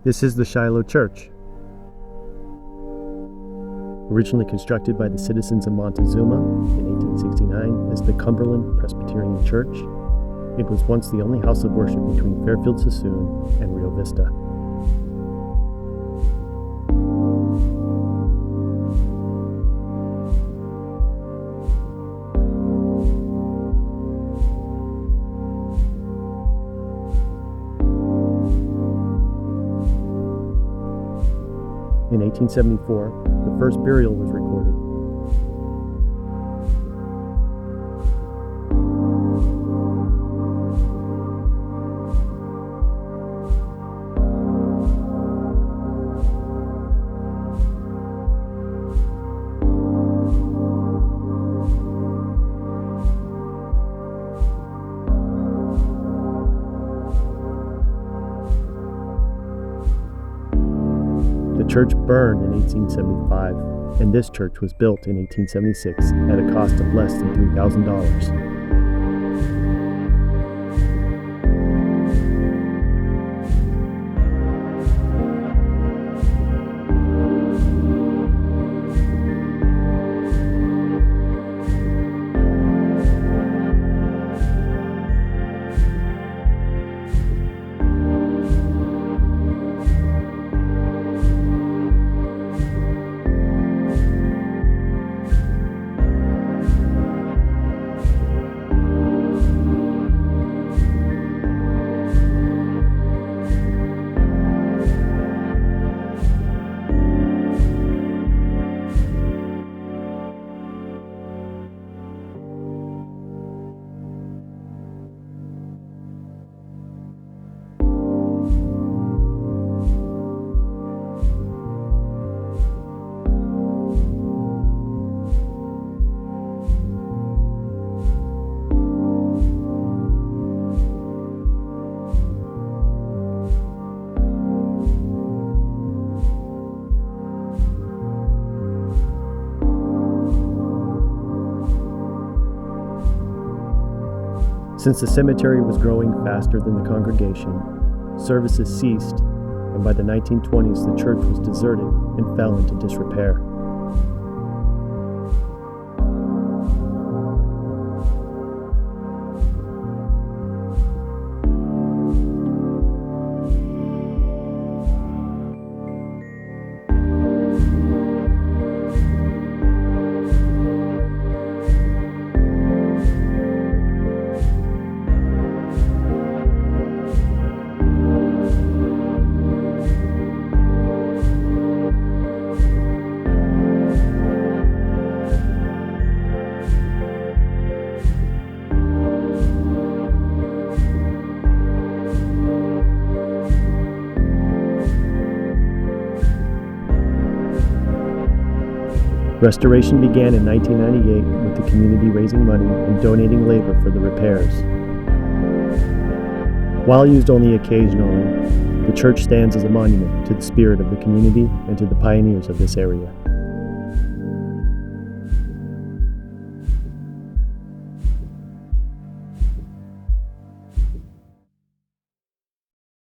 This is the Shiloh Church. Originally constructed by the citizens of Montezuma in 1869 as the Cumberland Presbyterian Church, it was once the only house of worship between Fairfield-Suisun and Rio Vista. In 1874, the first burial was recorded. The church burned in 1875, and this church was built in 1876 at a cost of less than $3,000. Since the cemetery was growing faster than the congregation, services ceased, and by the 1920s the church was deserted and fell into disrepair. Restoration began in 1998 with the community raising money and donating labor for the repairs. While used only occasionally, the church stands as a monument to the spirit of the community and to the pioneers of this area.